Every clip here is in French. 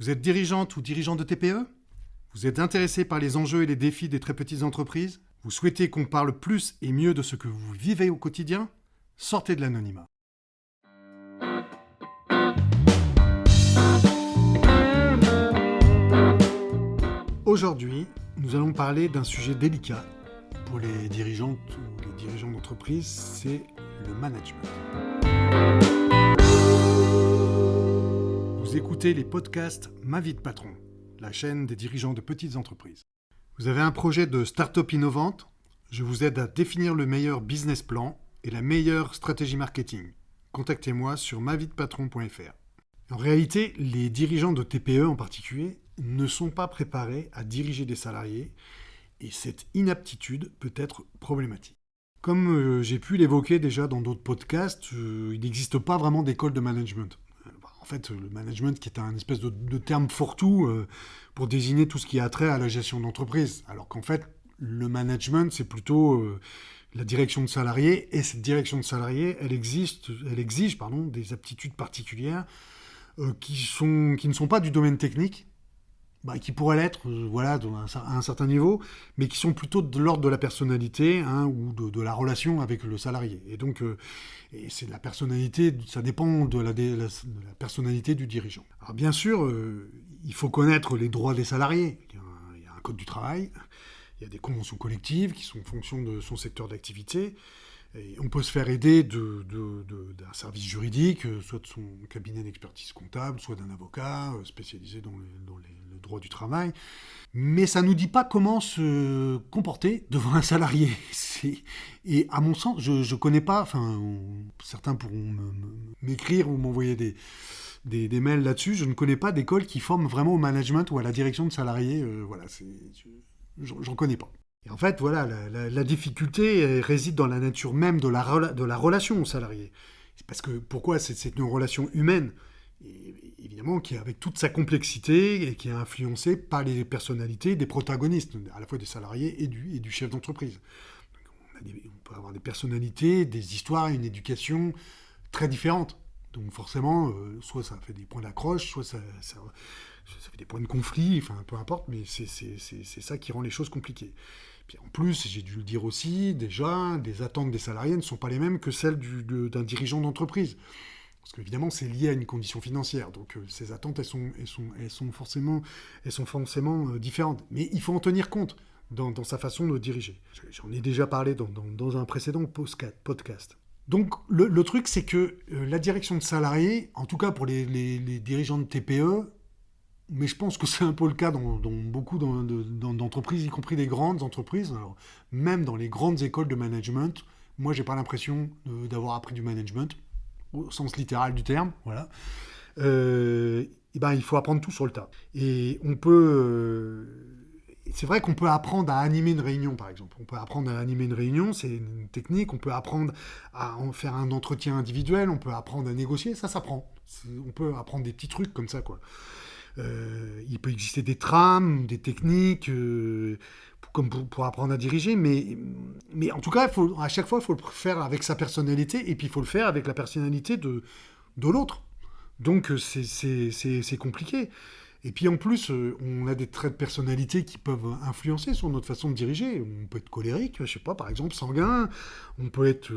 Vous êtes dirigeante ou dirigeant de TPE? Vous êtes intéressé par les enjeux et les défis des très petites entreprises? Vous souhaitez qu'on parle plus et mieux de ce que vous vivez au quotidien? Sortez de l'anonymat. Aujourd'hui, nous allons parler d'un sujet délicat pour les dirigeantes ou les dirigeants d'entreprise, c'est le management. Vous écoutez les podcasts Ma vie de patron, la chaîne des dirigeants de petites entreprises. Vous avez un projet de start-up innovante? Je vous aide à définir le meilleur business plan et la meilleure stratégie marketing. Contactez-moi sur maviedepatron.fr. En réalité, les dirigeants de TPE en particulier ne sont pas préparés à diriger des salariés et cette inaptitude peut être problématique. Comme j'ai pu l'évoquer déjà dans d'autres podcasts, il n'existe pas vraiment d'école de management. En fait, le management qui est un espèce de terme fourre-tout pour désigner tout ce qui a trait à la gestion d'entreprise. Alors qu'en fait, le management, c'est plutôt la direction de salariés. Et cette direction de salariés, elle exige des aptitudes particulières qui ne sont pas du domaine technique, qui pourraient l'être à un certain niveau, mais qui sont plutôt de l'ordre de la personnalité ou de la relation avec le salarié. Et donc, et c'est la personnalité, ça dépend de la personnalité du dirigeant. Alors bien sûr, il faut connaître les droits des salariés. Il y a un code du travail, il y a des conventions collectives qui sont en fonction de son secteur d'activité. Et on peut se faire aider d'un service juridique, soit de son cabinet d'expertise comptable, soit d'un avocat spécialisé dans le droit du travail. Mais ça ne nous dit pas comment se comporter devant un salarié. Et à mon sens, je ne connais pas, certains pourront m'écrire ou m'envoyer des mails là-dessus, je ne connais pas d'école qui forme vraiment au management ou à la direction de salariés. J'en connais pas. Et en fait, la difficulté réside dans la nature même de la relation au salarié. C'est parce que pourquoi c'est une relation humaine, et évidemment, qui est avec toute sa complexité et qui est influencée par les personnalités des protagonistes, à la fois des salariés et du chef d'entreprise. On peut avoir des personnalités, des histoires, une éducation très différentes. Donc forcément, soit ça fait des points d'accroche, soit ça fait des points de conflit, peu importe, mais c'est ça qui rend les choses compliquées. Puis en plus, j'ai dû le dire aussi, déjà, les attentes des salariés ne sont pas les mêmes que celles d'un dirigeant d'entreprise. Parce qu'évidemment, c'est lié à une condition financière. Donc ces attentes, elles sont forcément différentes. Mais il faut en tenir compte dans sa façon de diriger. J'en ai déjà parlé dans un précédent podcast. Donc le truc, c'est que la direction de salariés, en tout cas pour les dirigeants de TPE, mais je pense que c'est un peu le cas dans beaucoup d'entreprises, y compris des grandes entreprises. Alors, même dans les grandes écoles de management, moi, j'ai pas l'impression d'avoir appris du management, au sens littéral du terme. Voilà. Il faut apprendre tout sur le tas. Et c'est vrai qu'on peut apprendre à animer une réunion, par exemple. On peut apprendre à animer une réunion, c'est une technique. On peut apprendre à en faire un entretien individuel. On peut apprendre à négocier. Ça s'apprend. On peut apprendre des petits trucs comme ça, quoi. Il peut exister des trames, des techniques pour apprendre à diriger, mais en tout cas, à chaque fois, il faut le faire avec sa personnalité, et puis il faut le faire avec la personnalité de l'autre. Donc c'est compliqué. Et puis en plus, on a des traits de personnalité qui peuvent influencer sur notre façon de diriger. On peut être colérique, je sais pas, par exemple, sanguin, on peut être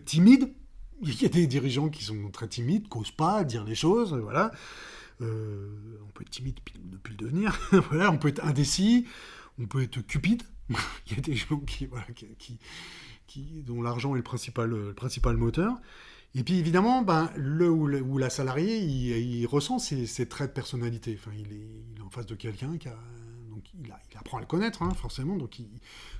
timide. Il y a des dirigeants qui sont très timides, qui n'osent pas dire les choses, voilà. On peut être timide depuis le devenir, voilà. On peut être indécis, on peut être cupide. Il y a des gens dont l'argent est le principal moteur. Et puis évidemment, où la salariée, il ressent ces traits de personnalité. Il est en face de quelqu'un donc il apprend à le connaître, forcément. Donc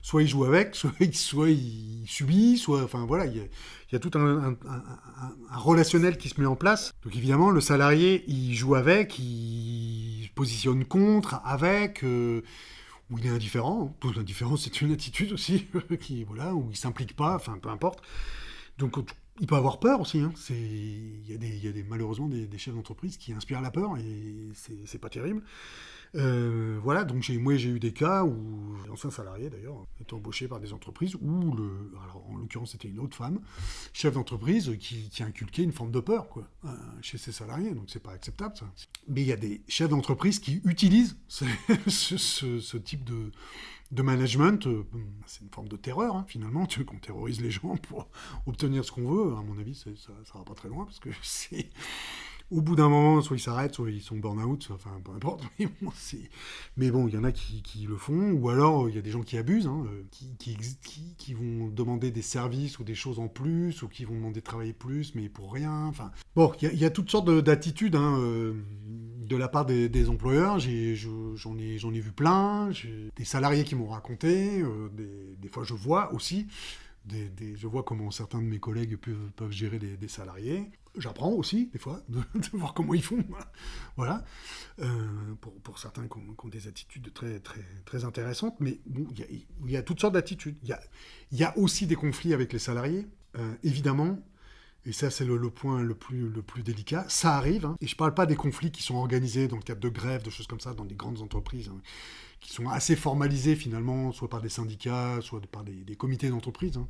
soit il joue avec, soit il subit, il y a tout un relationnel qui se met en place. Donc évidemment, le salarié, il joue avec, il se positionne contre, avec, ou il est indifférent. L'indifférence, c'est une attitude aussi, où il s'implique pas, peu importe. Donc Il peut avoir peur aussi. Hein. Il y a malheureusement des chefs d'entreprise qui inspirent la peur et c'est pas terrible. Voilà, donc moi j'ai eu des cas où d'anciens salariés d'ailleurs étaient embauchés par des entreprises où alors en l'occurrence c'était une autre femme, chef d'entreprise qui inculquait une forme de peur quoi, chez ses salariés, donc c'est pas acceptable ça. Mais il y a des chefs d'entreprise qui utilisent ce type de management, c'est une forme de terreur hein, finalement, tu veux qu'on terrorise les gens pour obtenir ce qu'on veut, à mon avis ça va pas très loin parce que c'est au bout d'un moment, soit ils s'arrêtent, soit ils sont burn-out, enfin peu importe. Mais bon, il y en a qui le font, ou alors il y a des gens qui abusent, hein, qui vont demander des services ou des choses en plus, ou qui vont demander de travailler plus, mais pour rien. Enfin, bon, il y a toutes sortes d'attitudes hein, de la part des employeurs. J'en ai vu plein. J'ai des salariés qui m'ont raconté. Des fois, je vois aussi. Je vois comment certains de mes collègues peuvent gérer des salariés. J'apprends aussi, des fois, de voir comment ils font. Voilà. Pour certains qui ont des attitudes très, très, très intéressantes. Mais bon, il y a toutes sortes d'attitudes. Il y a aussi des conflits avec les salariés, évidemment. Et ça, c'est le point le plus délicat. Ça arrive. Hein, et je ne parle pas des conflits qui sont organisés dans le cadre de grèves, de choses comme ça, dans des grandes entreprises, hein, qui sont assez formalisées finalement, soit par des syndicats, soit par des comités d'entreprise. Hein.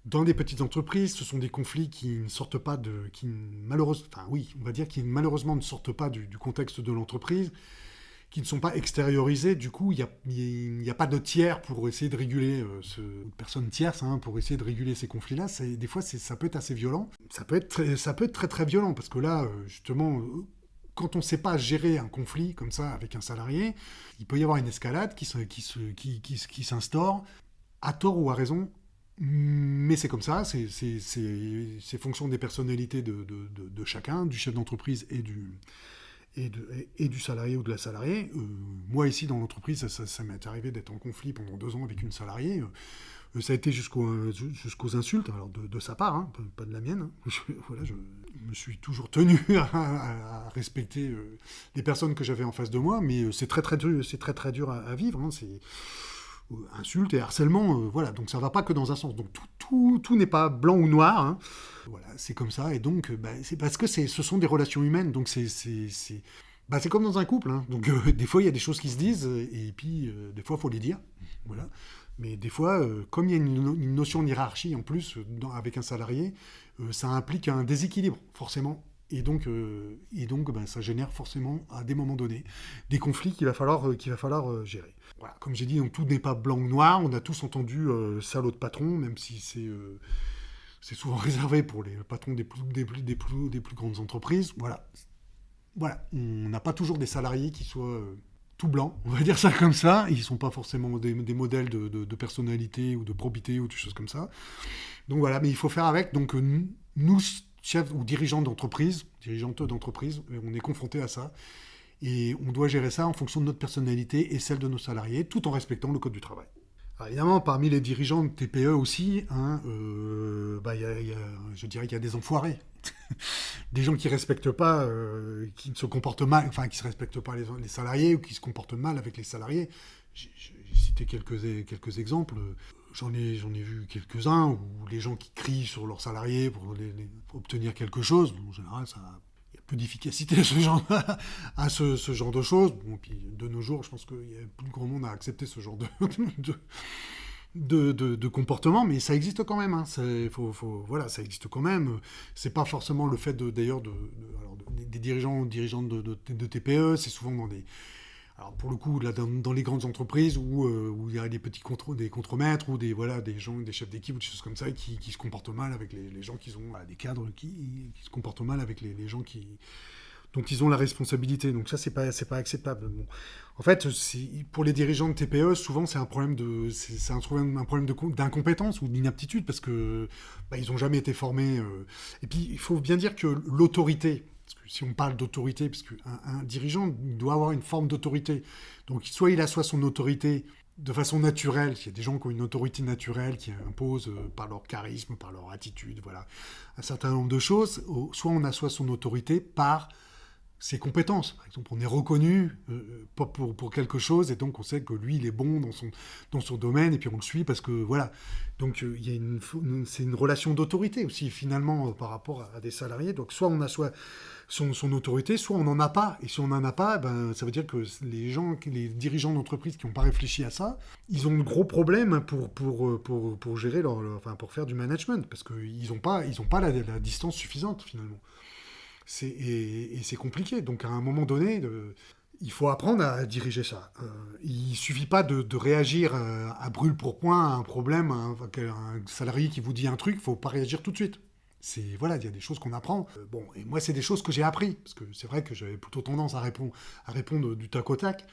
Dans des petites entreprises, ce sont des conflits qui ne sortent pas on va dire qui malheureusement ne sortent pas du contexte de l'entreprise, qui ne sont pas extériorisés. Du coup, il n'y a pas de tiers pour essayer de réguler, personne tierce hein, pour essayer de réguler ces conflits-là. Des fois, ça peut être assez violent. Ça peut être très très violent, parce que là, justement, quand on ne sait pas gérer un conflit comme ça avec un salarié, il peut y avoir une escalade qui s'instaure, à tort ou à raison. Mais c'est comme ça, c'est fonction des personnalités de chacun, du chef d'entreprise et du salarié ou de la salariée. Moi, ici, dans l'entreprise, ça m'est arrivé d'être en conflit pendant 2 ans avec une salariée. Ça a été jusqu'aux insultes, alors de sa part, hein, pas de la mienne. Hein. Je me suis toujours tenu à respecter les personnes que j'avais en face de moi, mais c'est très très dur à vivre. Hein. C'est insultes et harcèlement, voilà. Donc ça va pas que dans un sens. Donc tout n'est pas blanc ou noir. Hein. Voilà, c'est comme ça. Et donc, c'est parce que ce sont des relations humaines. Donc c'est comme dans un couple. Hein. Donc des fois, il y a des choses qui se disent, et puis des fois, il faut les dire. Voilà. Mais des fois, comme il y a une notion de hiérarchie en plus avec un salarié, ça implique un déséquilibre, forcément. Et donc, ça génère forcément, à des moments donnés, des conflits qu'il va falloir gérer. Voilà. Comme j'ai dit, donc, tout n'est pas blanc ou noir. On a tous entendu salaud de patron, même si c'est souvent réservé pour les patrons des plus grandes entreprises. Voilà. On n'a pas toujours des salariés qui soient tout blancs, on va dire ça comme ça. Ils ne sont pas forcément des modèles de personnalité ou de probité ou des choses comme ça. Donc voilà, mais il faut faire avec. Donc nous, chefs ou dirigeantes d'entreprise, on est confrontés à ça. Et on doit gérer ça en fonction de notre personnalité et celle de nos salariés, tout en respectant le code du travail. Alors évidemment, parmi les dirigeants de TPE aussi, hein, je dirais qu'il y a des enfoirés. Des gens qui ne respectent pas, qui se comportent mal, enfin qui ne respectent pas les salariés ou qui se comportent mal avec les salariés. J'ai cité quelques exemples. J'en ai vu quelques-uns où les gens qui crient sur leurs salariés pour obtenir quelque chose, en général, il y a peu d'efficacité à ce genre de choses. Bon, puis de nos jours, je pense qu'il y a plus grand monde à accepter ce genre de comportement, mais ça existe quand même. Hein. Voilà, ça existe quand même. C'est pas forcément le fait d'ailleurs des dirigeantes de TPE, c'est souvent dans des... Alors pour le coup, là, dans les grandes entreprises où il y a des petits des contremaîtres ou des gens, des chefs d'équipe ou des choses comme ça qui se comportent mal avec les gens qui ont des cadres qui se comportent mal avec les gens dont ils ont la responsabilité. Donc ça, c'est pas acceptable. Bon. En fait, pour les dirigeants de TPE, souvent c'est un problème d'incompétence ou d'inaptitude parce que ils n'ont jamais été formés. Et puis il faut bien dire que l'autorité, parce que si on parle d'autorité, parce qu'un dirigeant doit avoir une forme d'autorité. Donc soit il assoit son autorité de façon naturelle, il y a des gens qui ont une autorité naturelle qui imposent par leur charisme, par leur attitude, voilà, un certain nombre de choses. Soit on assoit son autorité par ses compétences. Par exemple, on est reconnu pour quelque chose et donc on sait que lui, il est bon dans son domaine et puis on le suit parce que voilà. Donc il y a c'est une relation d'autorité aussi finalement par rapport à des salariés. Donc soit on a soit son autorité, soit on n'en a pas. Et si on n'en a pas, ben, ça veut dire que les dirigeants d'entreprise qui n'ont pas réfléchi à ça, ils ont de gros problèmes pour gérer enfin, pour faire du management parce qu'ils n'ont pas la distance suffisante finalement. Et c'est compliqué. Donc à un moment donné, il faut apprendre à diriger ça. Il suffit pas de réagir à brûle-pourpoint à un problème, un salarié qui vous dit un truc, il faut pas réagir tout de suite. Voilà, il y a des choses qu'on apprend. Bon, et moi, c'est des choses que j'ai appris, parce que c'est vrai que j'avais plutôt tendance à répondre du tac au tac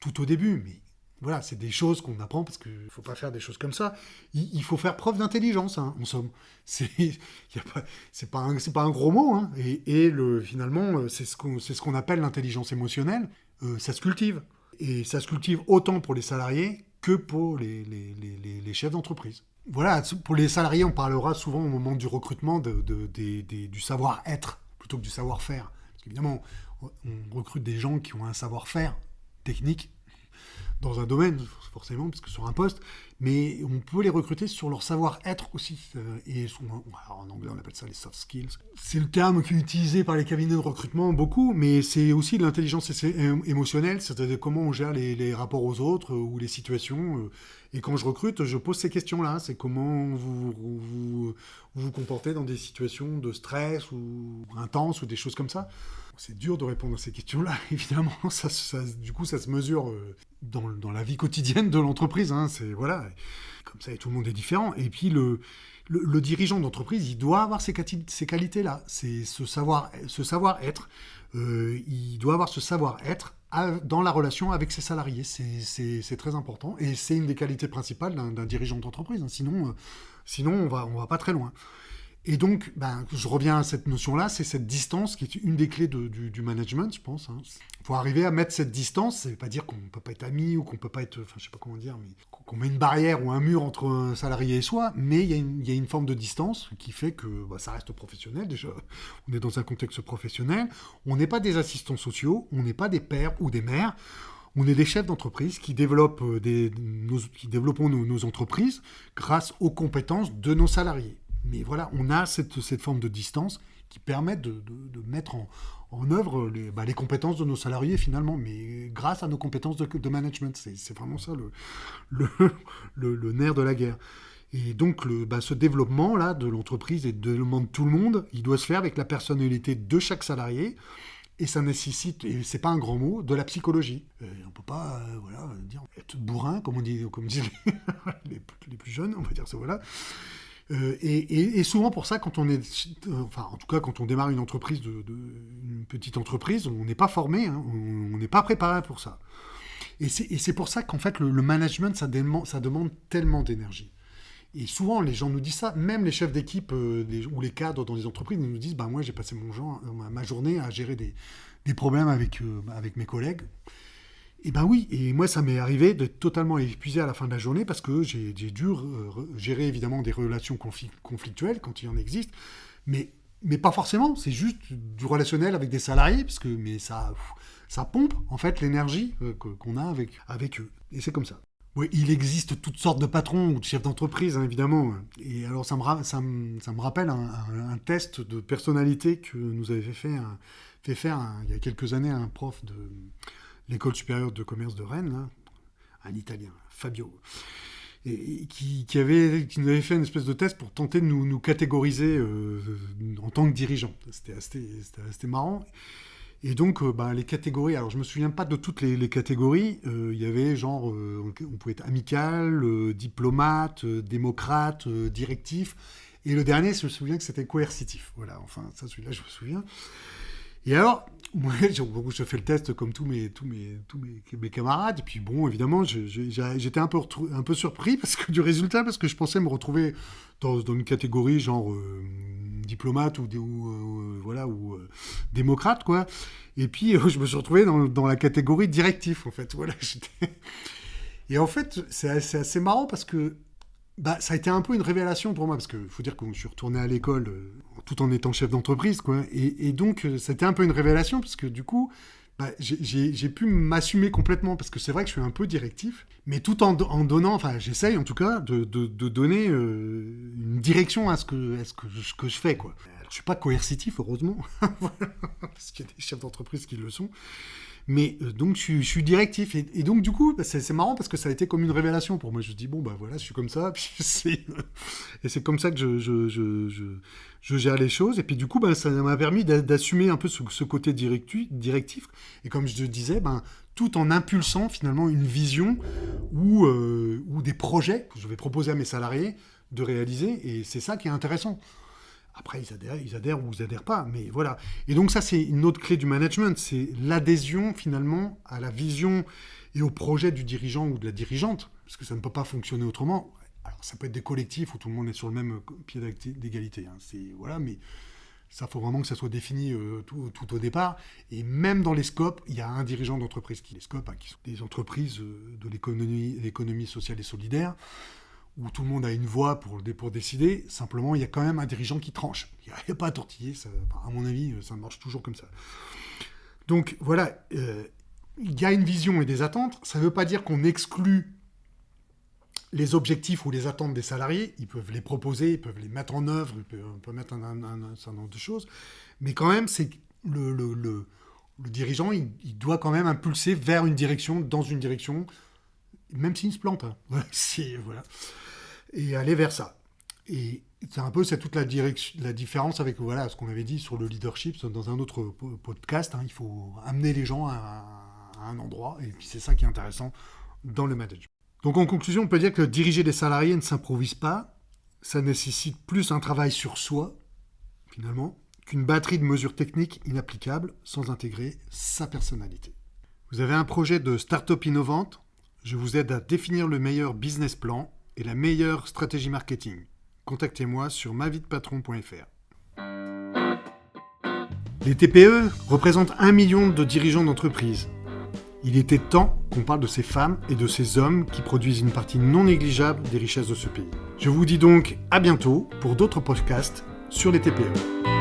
tout au début, mais voilà, c'est des choses qu'on apprend parce qu'il ne faut pas faire des choses comme ça. Il faut faire preuve d'intelligence, hein, en somme. C'est pas un gros mot, hein. Finalement, c'est ce qu'on appelle l'intelligence émotionnelle. Ça se cultive. Et ça se cultive autant pour les salariés que pour les chefs d'entreprise. Voilà, pour les salariés, on parlera souvent au moment du recrutement du savoir-être plutôt que du savoir-faire. Parce qu'évidemment, on recrute des gens qui ont un savoir-faire technique dans un domaine, forcément, parce que sur un poste, mais on peut les recruter sur leur savoir-être aussi. Alors en anglais, on appelle ça les soft skills. C'est le terme qui est utilisé par les cabinets de recrutement beaucoup, mais c'est aussi de l'intelligence émotionnelle, c'est-à-dire comment on gère les rapports aux autres ou les situations. Et quand je recrute, je pose ces questions-là. C'est comment vous comportez dans des situations de stress ou intenses ou des choses comme ça. C'est dur de répondre à ces questions-là, évidemment. Du coup, ça se mesure dans la vie quotidienne de l'entreprise. Hein. Voilà. Comme ça, et tout le monde est différent. Et puis, le dirigeant d'entreprise, il doit avoir ces qualités-là. C'est ce savoir-être. Il doit avoir ce savoir-être dans la relation avec ses salariés. C'est très important. Et c'est une des qualités principales d'un dirigeant d'entreprise. Hein. Sinon, on va pas très loin. Et donc, je reviens à cette notion-là, c'est cette distance qui est une des clés du management, je pense. Hein. Pour arriver à mettre cette distance, ça ne veut pas dire qu'on ne peut pas être amis ou qu'on ne peut pas être, enfin, je ne sais pas comment dire, mais qu'on met une barrière ou un mur entre un salarié et soi, mais il y a une forme de distance qui fait que ça reste professionnel déjà. On est dans un contexte professionnel, on n'est pas des assistants sociaux, on n'est pas des pères ou des mères. On est des chefs d'entreprise qui développons nos entreprises grâce aux compétences de nos salariés. Mais voilà, on a cette forme de distance qui permet de mettre en œuvre les compétences de nos salariés finalement, mais grâce à nos compétences de management. C'est vraiment ça le nerf de la guerre. Et donc ce développement-là de l'entreprise et de développement de tout le monde, il doit se faire avec la personnalité de chaque salarié. Et ça nécessite, et c'est pas un grand mot, de la psychologie. On peut pas dire être bourrin, comme disent les plus jeunes, on va dire ça, voilà. Et souvent pour ça, quand on est, en tout cas quand on démarre une entreprise, une petite entreprise, on n'est pas formé, hein, on n'est pas préparé pour ça. Et c'est pour ça qu'en fait le management, ça demande tellement d'énergie. Et souvent les gens nous disent ça, même les chefs d'équipe ou les cadres dans les entreprises nous disent, moi j'ai passé ma journée à gérer des problèmes avec mes collègues. Et oui, et moi ça m'est arrivé d'être totalement épuisé à la fin de la journée parce que j'ai dû gérer évidemment des relations conflictuelles quand il en existe, mais pas forcément, c'est juste du relationnel avec des salariés, mais ça pompe en fait l'énergie qu'on a avec eux, et c'est comme ça. Oui, il existe toutes sortes de patrons ou de chefs d'entreprise, hein, évidemment, et alors ça me rappelle un test de personnalité que nous avait fait faire il y a quelques années un prof de l'École supérieure de commerce de Rennes, là, un Italien, Fabio, et qui nous avait fait une espèce de test pour tenter de nous catégoriser en tant que dirigeant. C'était assez marrant. Et donc, les catégories, alors je me souviens pas de toutes les catégories, il y avait genre, on pouvait être amical, diplomate, démocrate, directif, et le dernier, je me souviens que c'était coercitif. Voilà, enfin, ça, celui-là, je me souviens. Et alors, moi, je fais le test comme tous mes camarades. Et puis bon, évidemment, j'étais un peu surpris du résultat, parce que je pensais me retrouver dans une catégorie genre diplomate ou démocrate, quoi. Et puis, je me suis retrouvé dans la catégorie directif, en fait. Voilà, Et en fait, c'est assez marrant parce que Ça a été un peu une révélation pour moi, parce qu'il faut dire que je suis retourné à l'école tout en étant chef d'entreprise, quoi. Et donc, ça a été un peu une révélation, parce que du coup, j'ai pu m'assumer complètement, parce que c'est vrai que je suis un peu directif, mais tout en donnant, enfin, j'essaye en tout cas, de donner une direction à ce que je fais, quoi. Alors, je suis pas coercitif, heureusement, voilà, parce qu'il y a des chefs d'entreprise qui le sont. Mais donc je suis directif et donc du coup c'est marrant parce que ça a été comme une révélation pour moi. Je me dis bon voilà je suis comme ça puis et c'est comme ça que je gère les choses et puis du coup ça m'a permis d'assumer un peu ce côté directif et comme je te disais tout en impulsant finalement une vision ou des projets que je vais proposer à mes salariés de réaliser et c'est ça qui est intéressant. Après, ils adhèrent ou ils adhèrent pas, mais voilà. Et donc ça, c'est une autre clé du management, c'est l'adhésion finalement à la vision et au projet du dirigeant ou de la dirigeante, parce que ça ne peut pas fonctionner autrement. Alors ça peut être des collectifs où tout le monde est sur le même pied d'égalité, hein. Voilà, mais ça, faut vraiment que ça soit défini tout au départ. Et même dans les scopes, il y a un dirigeant d'entreprise qui sont des entreprises de l'économie sociale et solidaire, où tout le monde a une voix pour décider, simplement il y a quand même un dirigeant qui tranche. Il n'y a pas à tortiller, à mon avis, ça marche toujours comme ça. Donc voilà, il y a une vision et des attentes, ça ne veut pas dire qu'on exclut les objectifs ou les attentes des salariés, ils peuvent les proposer, ils peuvent les mettre en œuvre, on peut mettre un certain nombre de choses, mais quand même, c'est le dirigeant, il doit quand même impulser vers une direction, dans une direction, même s'il se plante. Hein. Voilà. Et aller vers ça. Et c'est un peu toute la différence avec ce qu'on avait dit sur le leadership dans un autre podcast. Hein, il faut amener les gens à un endroit, et puis c'est ça qui est intéressant dans le management. Donc en conclusion, on peut dire que diriger des salariés ne s'improvise pas, ça nécessite plus un travail sur soi, finalement, qu'une batterie de mesures techniques inapplicables sans intégrer sa personnalité. Vous avez un projet de start-up innovante, je vous aide à définir le meilleur business plan et la meilleure stratégie marketing. Contactez-moi sur mavietpatron.fr. Les TPE représentent 1 million de dirigeants d'entreprise. Il était temps qu'on parle de ces femmes et de ces hommes qui produisent une partie non négligeable des richesses de ce pays. Je vous dis donc à bientôt pour d'autres podcasts sur les TPE.